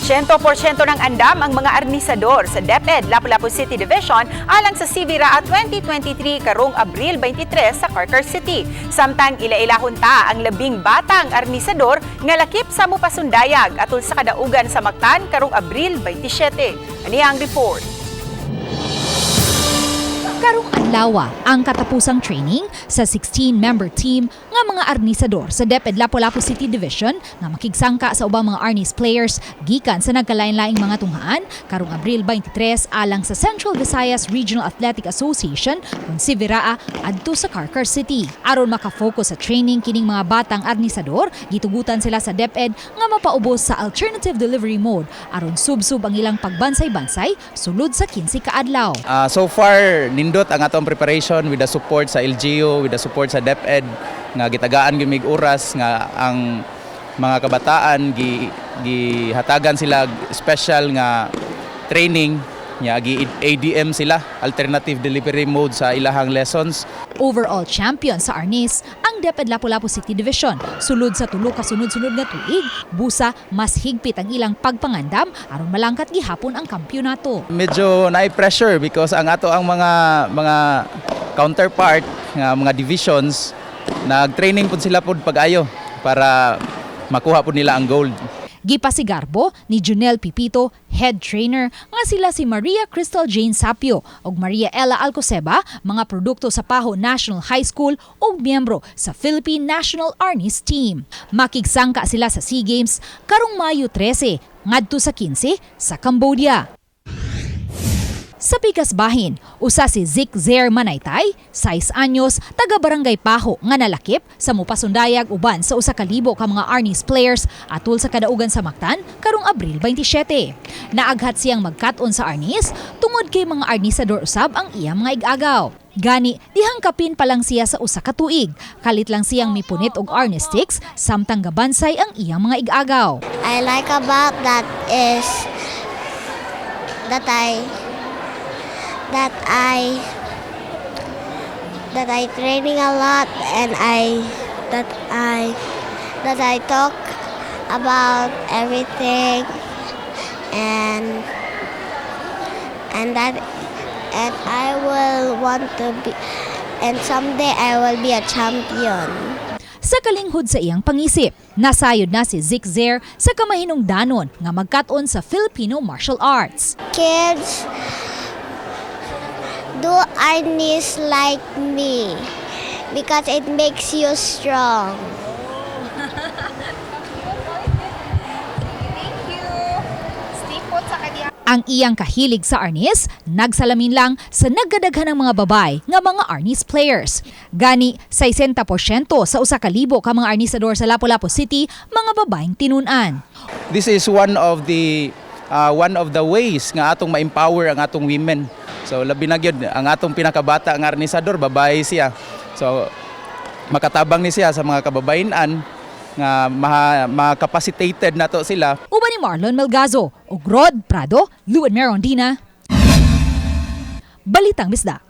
100% ng andam ang mga arnisador sa DepEd Lapu-Lapu City Division alang sa CVRA 2023 karong Abril 23 sa Carcar City. Samtang ila-ilahon ta ang labing batang arnisador nga lakip sa mupasundayag atol sa kadaugan sa Mactan karong Abril 27. Ani ang report. Karong adlaw ang katapusang training sa 16-member team nga mga arnisador sa DepEd Lapu-Lapu City Division nga makigsangka sa ubang mga arnis players gikan sa nagkalain-laing mga tunghaan karong Abril 23 alang sa Central Visayas Regional Athletic Association kung CVRA adto sa Carcar City. Aron makafocus sa training kining mga batang arnisador, gitugutan sila sa DepEd nga mapaubos sa alternative delivery mode aron subsub ang ilang pagbansay-bansay sulod sa 15 ka adlaw. So far, nindot ang atong preparation with the support sa LGU, with the support sa DepEd, nga gitagaan gyud mig oras nga ang mga kabataan gihatagan sila special nga training nya ADM sila, alternative delivery mode sa ilahang lessons. Overall champion sa arnis ang DepEd Lapu-Lapu City Division. Sulod sa tulo ka sunod-sunod nga tuig, busa mas higpit ang ilang pagpangandam aron malangkat gihapon ang kampyonato. Medyo na-pressure because ang ato ang mga counterpart nga mga divisions nag-training pud sila pud pag-ayo para makuha pud nila ang gold. Gipasigarbo ni Junel Pipito, head trainer, nga sila si Maria Crystal Jane Sapio ug Maria Ella Alcoseba, mga produkto sa Paho National High School ug miyembro sa Philippine National Arnis Team. Makigsangka sila sa SEA Games karong Mayo 13 ngadto sa 15 sa Cambodia. Sa Pikas-Bahin, usa si Zik Zer Manaytay, 6 anyos, taga-barangay Paho nga nalakip sa mupasundayag uban sa 1,000 ka mga arnis players atol sa kadaugan sa Mactan karong Abril 27. Naaghat siyang magkat-on sa arnis tungod kay mga arnisador usab ang iyang mga igagaw. Gani, dihangkapin pa lang siya sa usa ka tuig. Kalit lang siyang mipunit og arnis sticks samtang gabansay ang iyang mga igagaw. I like about that is that I training a lot and that I talk about everything and I will want to be and someday I will be a champion. Sa kalinghod sa iyang pangisip, nasayod na si Zik Zer sa kamahinungdanon nga magkat-on sa Filipino martial arts. Kids, do arnis like me because it makes you strong. Ang iyang kahilig sa arnis, nagsalamin lang sa nagkadaghan ng mga babay nga mga arnis players. Gani, 60% sa 1,000 ka mga arnisador sa Lapu-Lapu City, mga babaeng tinunan. This is one of the ways nga atong ma-empower ang atong women. So labi na gyud ang atong pinakabata nga arnisador, babae siya. So makatabang ni siya sa mga kababayenan nga ma-capacitated nato sila. Uban ni Marlon Melgazo, ug Rod Prado, Luen Merondina. Balitang Misda.